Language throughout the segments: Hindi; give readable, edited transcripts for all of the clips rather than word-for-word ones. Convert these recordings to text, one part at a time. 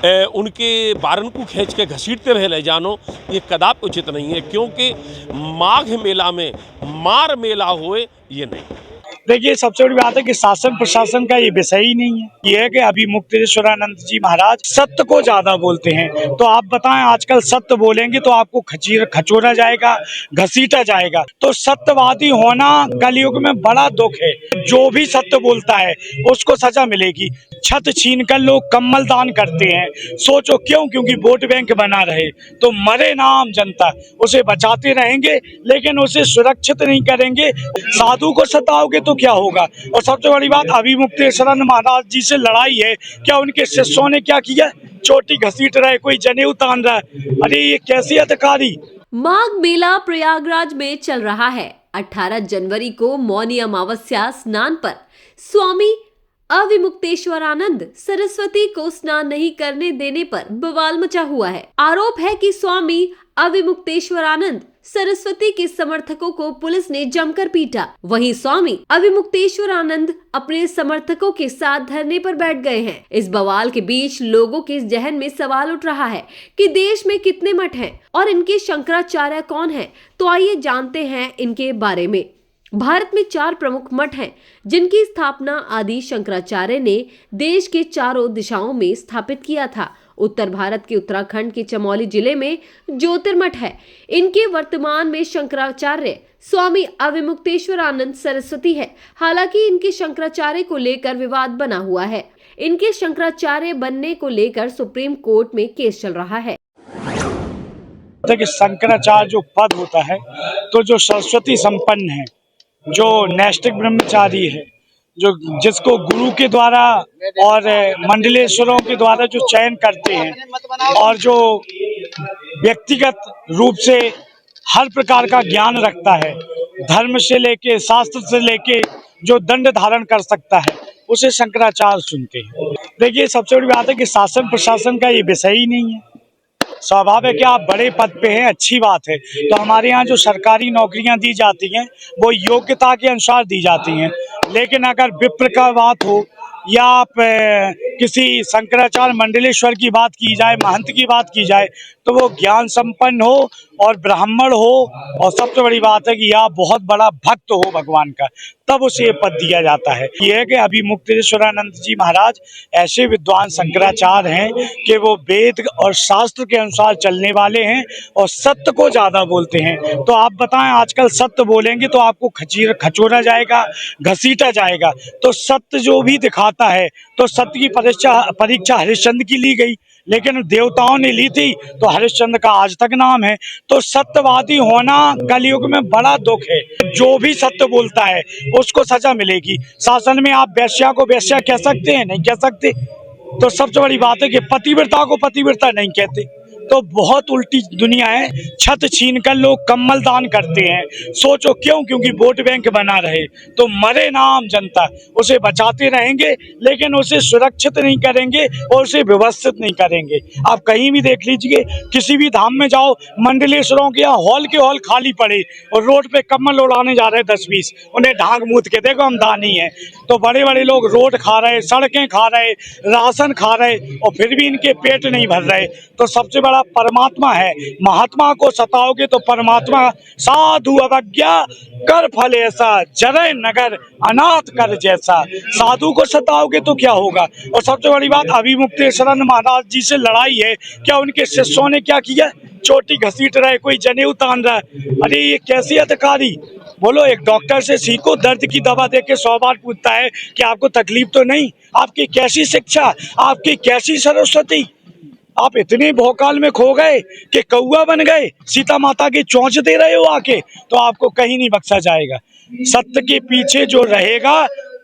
उनके बारन को खींच के घसीटते हुए ले जानो, ये कदापि उचित नहीं है, क्योंकि माघ मेला में मार मेला होए ये नहीं। देखिए, सबसे बड़ी बात है कि शासन प्रशासन का ये विषय ही नहीं है। ये है कि अभी मुक्तेश्वरानंद जी महाराज सत्य को ज्यादा बोलते हैं। तो आप बताएं, आजकल सत्य बोलेंगे तो आपको खचोरा जाएगा, घसीटा जाएगा। तो सत्यवादी होना कलयुग में बड़ा दुख है। जो भी सत्य बोलता है उसको सजा मिलेगी। छत छीन कर लोग कम्बल दान करते हैं, सोचो क्यों? क्योंकि वोट बैंक बना रहे। तो मरे ना आम जनता, उसे बचाते रहेंगे लेकिन उसे सुरक्षित नहीं करेंगे। साधु को सताओगे तो क्या होगा? और सबसे बड़ी बात, अभी मुक्तेश्वरानंद महाराज जी से लड़ाई है, क्या उनके शिष्यों ने क्या किया? चोटी घसीट रहे, कोई जनेऊ तान रहा है। अरे ये कैसी अधिकारी। माघ मेला प्रयागराज में चल रहा है। 18 जनवरी को मौनी अमावस्या स्नान पर स्वामी अविमुक्तेश्वरानंद सरस्वती को स्नान नहीं करने देने पर बवाल मचा हुआ है। आरोप है कि स्वामी अविमुक्तेश्वरानंद सरस्वती के समर्थकों को पुलिस ने जमकर पीटा। वहीं स्वामी अविमुक्तेश्वरानंद अपने समर्थकों के साथ धरने पर बैठ गए हैं। इस बवाल के बीच लोगों के जहन में सवाल उठ रहा है कि देश में कितने मठ हैं और इनके शंकराचार्य कौन हैं। तो आइए जानते हैं इनके बारे में। भारत में 4 प्रमुख मठ हैं जिनकी स्थापना आदि शंकराचार्य ने देश के चारों दिशाओं में स्थापित किया था। उत्तर भारत के उत्तराखंड के चमोली जिले में ज्योतिर्मठ है। इनके वर्तमान में शंकराचार्य स्वामी अविमुक्तेश्वरानंद सरस्वती है। हालांकि इनके शंकराचार्य को लेकर विवाद बना हुआ है। इनके शंकराचार्य बनने को लेकर सुप्रीम कोर्ट में केस चल रहा है। देखिए, शंकराचार्य जो पद होता है, तो जो सरस्वती संपन्न है, जो नैष्ठिक ब्रह्मचारी है, जो जिसको गुरु के द्वारा और मंडलेश्वरों के द्वारा जो चयन करते हैं और जो व्यक्तिगत रूप से हर प्रकार का ज्ञान रखता है, धर्म से लेके शास्त्र से लेके जो दंड धारण कर सकता है, उसे शंकराचार्य सुनते हैं। देखिए, सबसे बड़ी बात है कि शासन प्रशासन का ये विषय ही नहीं है। स्वाभाविक है कि आप बड़े पद पे हैं, अच्छी बात है। तो हमारे यहाँ जो सरकारी नौकरियां दी जाती हैं वो योग्यता के अनुसार दी जाती हैं। लेकिन अगर विप्र का बात हो या आप किसी शंकराचार्य मंडलेश्वर की बात की जाए, महंत की बात की जाए, तो वो ज्ञान संपन्न हो और ब्राह्मण हो और सबसे बड़ी बात है कि या बहुत बड़ा भक्त हो भगवान का, तब उसे पद दिया जाता है। ये है कि अभी मुक्तेश्वरानंद जी महाराज ऐसे विद्वान शंकराचार्य हैं कि वो वेद और शास्त्र के अनुसार चलने वाले हैं और सत्य को ज्यादा बोलते हैं। तो आप बताएं, आजकल सत्य बोलेंगे तो आपको खचोरा जाएगा, घसीटा जाएगा। तो सत्य जो भी दिखाता है, तो सत्य की परीक्षा हरिश्चंद्र की ली गई, लेकिन देवताओं ने ली थी, तो हरिश्चंद्र का आज तक नाम है। तो सत्यवादी होना कलयुग में बड़ा दुख है। जो भी सत्य बोलता है उसको सजा मिलेगी। शासन में आप वेश्या को वेश्या कह सकते हैं? नहीं कह सकते। तो सबसे बड़ी बात है कि पतिव्रता को पतिव्रता नहीं कहते। तो बहुत उल्टी दुनिया है। छत छीन कर लोग कम्बल दान करते हैं, सोचो क्यों? क्योंकि वोट बैंक बना रहे। तो मरे ना आम जनता, उसे बचाते रहेंगे लेकिन उसे सुरक्षित नहीं करेंगे और उसे व्यवस्थित नहीं करेंगे। आप कहीं भी देख लीजिए, किसी भी धाम में जाओ, मंडलेश्वरों के यहाँ हॉल के हॉल खाली पड़े और रोड पे कम्बल उड़ाने जा रहे 10-20, उन्हें ढांग मूत के देखो हम दानी है। तो बड़े बड़े लोग रोड खा रहे, सड़कें खा रहे, राशन खा रहे और फिर भी इनके पेट नहीं भर रहे। तो सबसे बड़ा परमात्मा है। महात्मा को सताओगे तो परमात्मा, साधु अवज्ञा कर फल ऐसा, जरे नगर अनाथ कर जैसा। साधु को सताओगे तो क्या होगा? और सबसे बड़ी बात, अभी मुक्तेश्वरानंद महाराज जी से लड़ाई है, क्या उनके शिष्यों ने क्या किया? चोटी घसीट रहे, कोई जनेऊ तान रहा है। अरे ये कैसी अधिकारी। बोलो, एक डॉक्टर से सीखो, दर्द की दवा देके 100 बार पूछता है कि आपको तकलीफ तो नहीं। आपकी कैसी शिक्षा, आपकी कैसी सरस्वती। आप इतने भौकाल में खो गए कि कौआ बन गए, सीता माता की चोंच दे रहे हो आके। तो आपको कहीं नहीं बख्शा जाएगा। सत्य के पीछे जो रहेगा,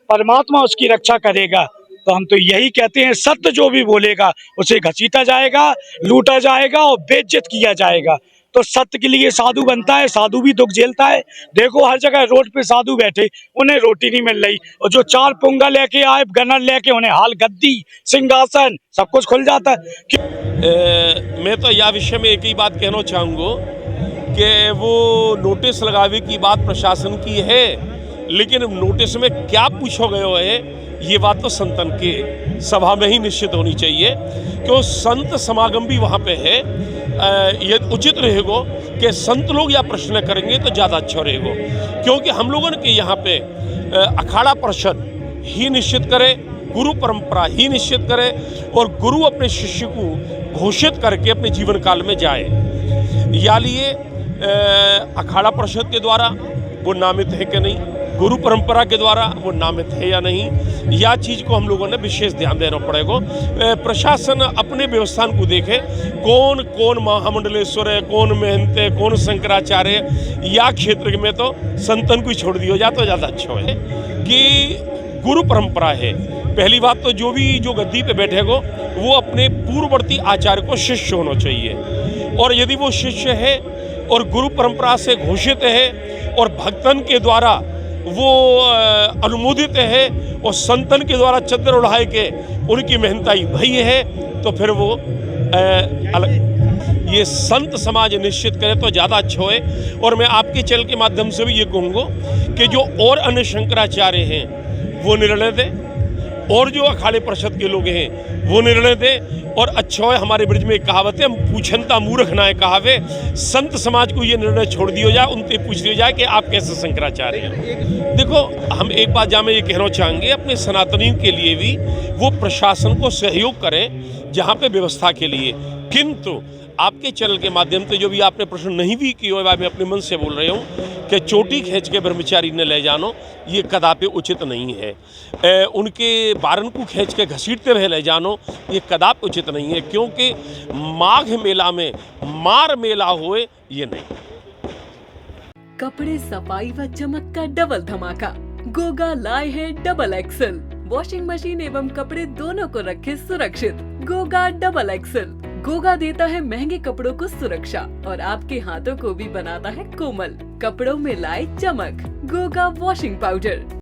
परमात्मा उसकी रक्षा करेगा। तो हम तो यही कहते हैं, सत्य जो भी बोलेगा उसे घसीटा जाएगा, लूटा जाएगा और बेइज्जत किया जाएगा। तो सत्य के लिए साधु बनता है, साधु भी दुख झेलता है। देखो, हर जगह रोड पे साधु बैठे, उन्हें रोटी नहीं मिल रही, और जो 4 पुंगा लेके आए, गनर लेके, उन्हें हाल गद्दी सिंहासन सब कुछ खुल जाता है। मैं तो यह विषय में एक ही बात कहना चाहूँगा कि वो नोटिस लगावे की बात प्रशासन की है, लेकिन नोटिस में क्या पूछो गयो है ये बात तो संतन के सभा में ही निश्चित होनी चाहिए, क्यों संत समागम भी वहाँ पे है। ये उचित रहेगा कि संत लोग या प्रश्न करेंगे तो ज़्यादा अच्छा रहेगा, क्योंकि हम लोगों के यहाँ पे अखाड़ा परिषद ही निश्चित करे, गुरु परंपरा ही निश्चित करे, और गुरु अपने शिष्य को घोषित करके अपने जीवन काल में जाए। या लिए अखाड़ा परिषद के द्वारा वो नामित है कि नहीं, गुरु परंपरा के द्वारा वो नामित है या नहीं, या चीज़ को हम लोगों ने विशेष ध्यान देना पड़ेगा। प्रशासन अपने व्यवस्थान को देखे, कौन कौन महामंडलेश्वर है, कौन महंत है, कौन शंकराचार्य, या क्षेत्र में तो संतन को ही छोड़ दिया जाए तो ज़्यादा अच्छा है। कि गुरु परंपरा है, पहली बात तो जो गद्दी पे बैठेगा वो अपने पूर्ववर्ती आचार्य को शिष्य होना चाहिए, और यदि वो शिष्य है और गुरु परंपरा से घोषित है और भक्तन के द्वारा वो अनुमोदित है और संतन के द्वारा चद्दर उड़ाए के उनकी मेहनताई भई है, तो फिर वो अलग ये संत समाज निश्चित करे तो ज़्यादा अच्छा है। और मैं आपके चैनल के माध्यम से भी ये कहूँगा कि जो और अन्य शंकराचार्य हैं वो निर्णय दें, और जो अखाड़े परिषद के लोग हैं वो निर्णय दें। और अच्छा है, हमारे ब्रिज में एक कहावत है, पूछनता मूर्ख ना है कहावे, संत समाज को ये निर्णय छोड़ दिया जाए, उनसे पूछ दिया जाए कि आप कैसे शंकराचार्य हैं। देखो, हम एक बात जहाँ मैं ये कहना चाहेंगे, अपने सनातनियों के लिए भी वो प्रशासन को सहयोग करें जहाँ पे व्यवस्था के लिए, किंतु आपके चैनल के माध्यम से जो भी आपने प्रश्न नहीं भी किए हुए, मैं अपने मन से बोल रही हूँ कि चोटी खींच के ब्रह्मचारी ने ले जानो ये कदापि उचित नहीं है। उनके बारन को खींच के घसीटते हुए ले जानो ये कदापि उचित नहीं है, क्योंकि माघ मेला में मार मेला होए ये नहीं। कपड़े सफाई व चमक का डबल धमाका, गोगा लाए है डबल एक्सल। वॉशिंग मशीन एवं कपड़े दोनों को रखे सुरक्षित। Goga double axle. गोगा देता है महंगे कपड़ों को सुरक्षा और आपके हाथों को भी बनाता है कोमल। कपड़ों में लाए चमक। Goga washing powder.